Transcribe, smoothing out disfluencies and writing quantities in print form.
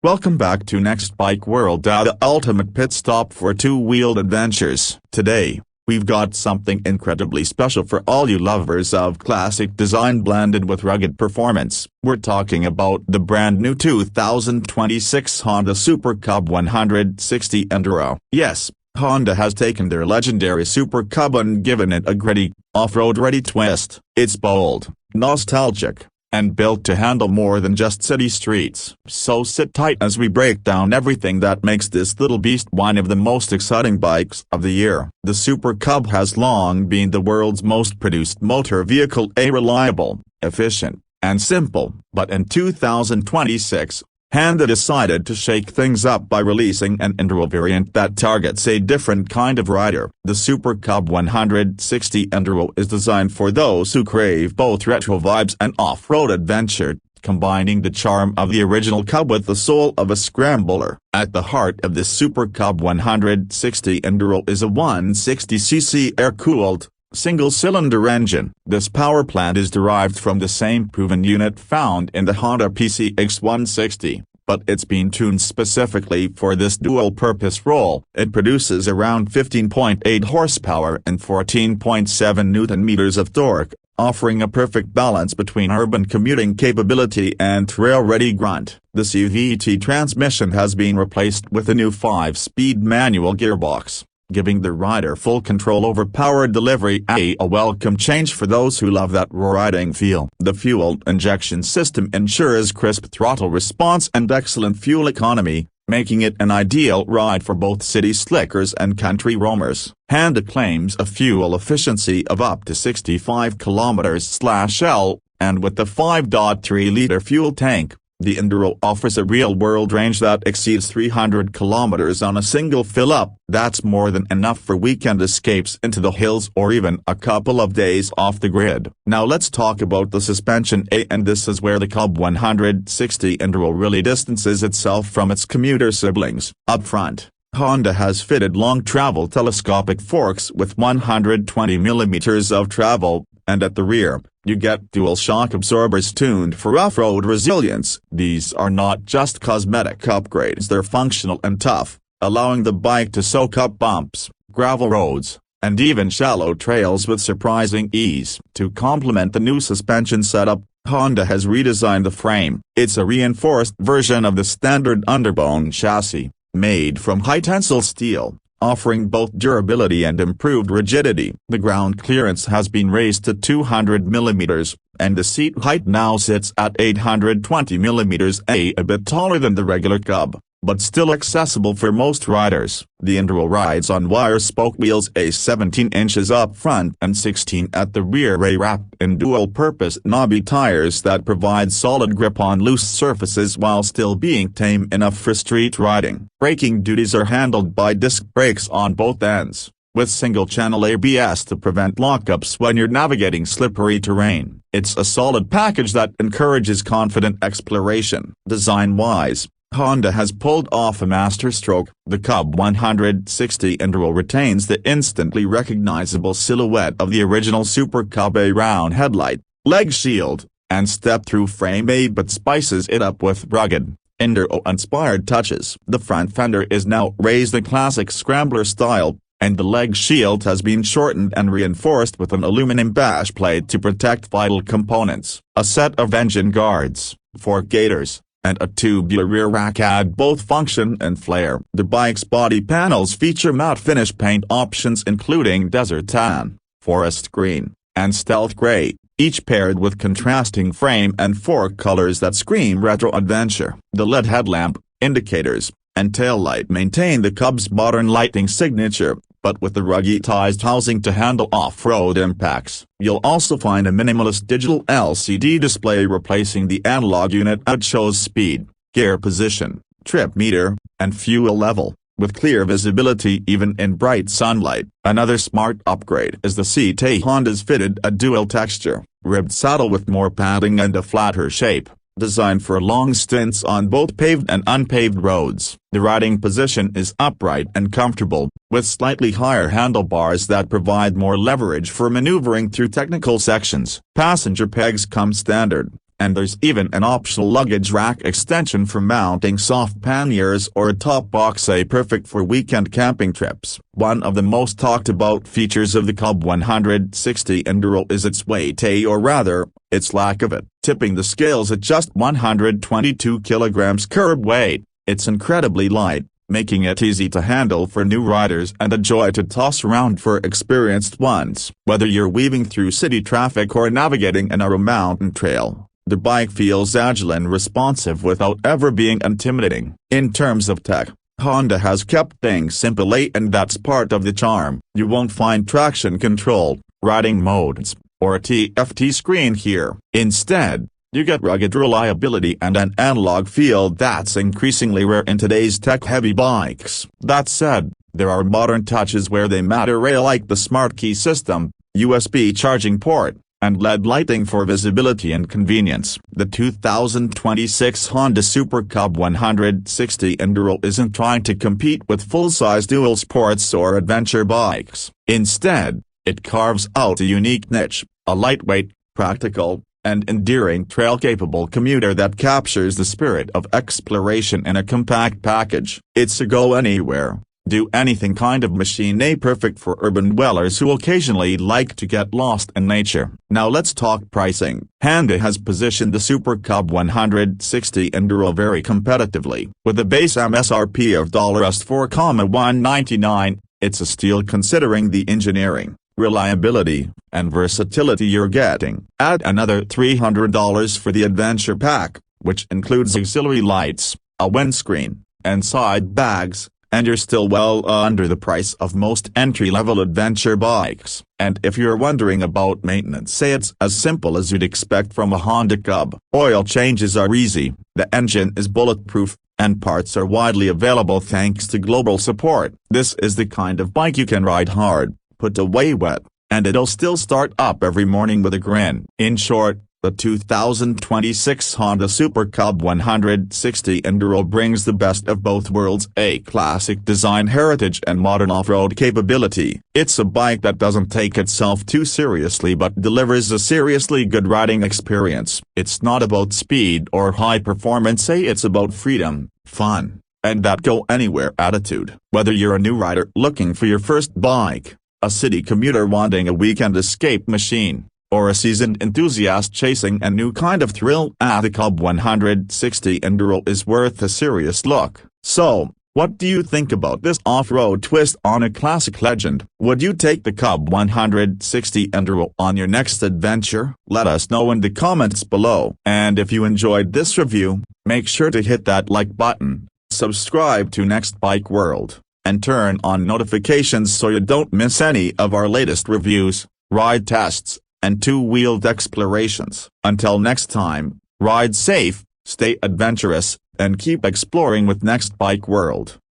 Welcome back to Next Bike World, the ultimate pit stop for two-wheeled adventures. Today, we've got something incredibly special for all you lovers of classic design blended with rugged performance. We're talking about the brand new 2026 Honda Super Cub 160 Enduro. Yes, Honda has taken their legendary Super Cub and given it a gritty, off-road ready twist. It's bold, nostalgic, and built to handle more than just city streets. So sit tight as we break down everything that makes this little beast one of the most exciting bikes of the year. The Super Cub has long been the world's most produced motor vehicle, reliable, efficient, and simple. But in 2026, Honda decided to shake things up by releasing an Enduro variant that targets a different kind of rider. The Super Cub 160 Enduro is designed for those who crave both retro vibes and off-road adventure, combining the charm of the original Cub with the soul of a Scrambler. At the heart of this Super Cub 160 Enduro is a 160cc air-cooled, single-cylinder engine. This power plant is derived from the same proven unit found in the Honda PCX 160, but it's been tuned specifically for this dual-purpose role. It produces around 15.8 horsepower and 14.7 newton-meters of torque, offering a perfect balance between urban commuting capability and trail-ready grunt. The CVT transmission has been replaced with a new 5-speed manual gearbox, giving the rider full control over power delivery, a welcome change for those who love that raw riding feel. The fuel injection system ensures crisp throttle response and excellent fuel economy, making it an ideal ride for both city slickers and country roamers. Honda claims a fuel efficiency of up to 65 km/L, and with the 5.3-liter fuel tank, the Enduro offers a real-world range that exceeds 300 kilometers on a single fill-up. That's more than enough for weekend escapes into the hills or even a couple of days off the grid. Now let's talk about the suspension, and this is where the Cub 160 Enduro really distances itself from its commuter siblings. Up front, Honda has fitted long-travel telescopic forks with 120 mm of travel, and at the rear, you get dual shock absorbers tuned for off-road resilience. These are not just cosmetic upgrades, they're functional and tough, allowing the bike to soak up bumps, gravel roads, and even shallow trails with surprising ease. To complement the new suspension setup, Honda has redesigned the frame. It's a reinforced version of the standard underbone chassis, made from high-tensile steel, offering both durability and improved rigidity. The ground clearance has been raised to 200 mm, and the seat height now sits at 820 mm, a bit taller than the regular Cub, but still accessible for most riders. The Enduro rides on wire spoke wheels, 17 inches up front and 16 at the rear, wrapped in dual-purpose knobby tires that provide solid grip on loose surfaces while still being tame enough for street riding. Braking duties are handled by disc brakes on both ends, with single-channel ABS to prevent lockups when you're navigating slippery terrain. It's a solid package that encourages confident exploration. Design-wise, Honda has pulled off a masterstroke. The Cub 160 Enduro retains the instantly recognizable silhouette of the original Super Cub, a round headlight, leg shield, and step-through frame, but spices it up with rugged, Enduro-inspired touches. The front fender is now raised the classic Scrambler style, and the leg shield has been shortened and reinforced with an aluminum bash plate to protect vital components. A set of engine guards, 4 gaiters, and a tubular rear rack add both function and flair. The bike's body panels feature matte finish paint options including desert tan, forest green, and stealth gray, each paired with contrasting frame and fork colors that scream retro adventure. The LED headlamp, indicators, and taillight maintain the Cub's modern lighting signature, but with the ruggedized housing to handle off-road impacts. You'll also find a minimalist digital LCD display replacing the analog unit that shows speed, gear position, trip meter, and fuel level, with clear visibility even in bright sunlight. Another smart upgrade is the seat. Honda's fitted a dual-texture, ribbed saddle with more padding and a flatter shape, designed for long stints on both paved and unpaved roads. The riding position is upright and comfortable, with slightly higher handlebars that provide more leverage for maneuvering through technical sections. Passenger pegs come standard, And there's even an optional luggage rack extension for mounting soft panniers or a top box, perfect for weekend camping trips. One of the most talked about features of the Cub 160 Enduro is its weight, or rather, its lack of it, tipping the scales at just 122 kilograms curb weight. It's incredibly light, making it easy to handle for new riders and a joy to toss around for experienced ones. Whether you're weaving through city traffic or navigating a narrow mountain trail, the bike feels agile and responsive without ever being intimidating. In terms of tech, Honda has kept things simple, and that's part of the charm. You won't find traction control, riding modes, or a TFT screen here. Instead, you get rugged reliability and an analog feel that's increasingly rare in today's tech-heavy bikes. That said, there are modern touches where they matter, like the smart key system, USB charging port, and LED lighting for visibility and convenience. The 2026 Honda Super Cub 160 Enduro isn't trying to compete with full-size dual sports or adventure bikes. Instead, it carves out a unique niche, a lightweight, practical, and endearing trail-capable commuter that captures the spirit of exploration in a compact package. It's a go-anywhere, do-anything kind of machine, perfect for urban dwellers who occasionally like to get lost in nature. Now let's talk pricing. Honda has positioned the Super Cub 160 Enduro very competitively. With a base MSRP of $4,199, it's a steal considering the engineering, reliability, and versatility you're getting. Add another $300 for the Adventure Pack, which includes auxiliary lights, a windscreen, and side bags, and you're still well under the price of most entry-level adventure bikes. And if you're wondering about maintenance, it's as simple as you'd expect from a Honda Cub. Oil changes are easy, the engine is bulletproof, and parts are widely available thanks to global support. This is the kind of bike you can ride hard, put away wet, and it'll still start up every morning with a grin. In short, the 2026 Honda Super Cub 160 Enduro brings the best of both worlds, a classic design heritage and modern off-road capability. It's a bike that doesn't take itself too seriously but delivers a seriously good riding experience. It's not about speed or high performance, it's about freedom, fun, and that go-anywhere attitude. Whether you're a new rider looking for your first bike, a city commuter wanting a weekend escape machine, or a seasoned enthusiast chasing a new kind of thrill, the Cub 160 Enduro is worth a serious look. So, what do you think about this off-road twist on a classic legend? Would you take the Cub 160 Enduro on your next adventure? Let us know in the comments below. And if you enjoyed this review, make sure to hit that like button, subscribe to Next Bike World, and turn on notifications so you don't miss any of our latest reviews, ride tests, and two-wheeled explorations. Until next time, ride safe, stay adventurous, and keep exploring with Next Bike World.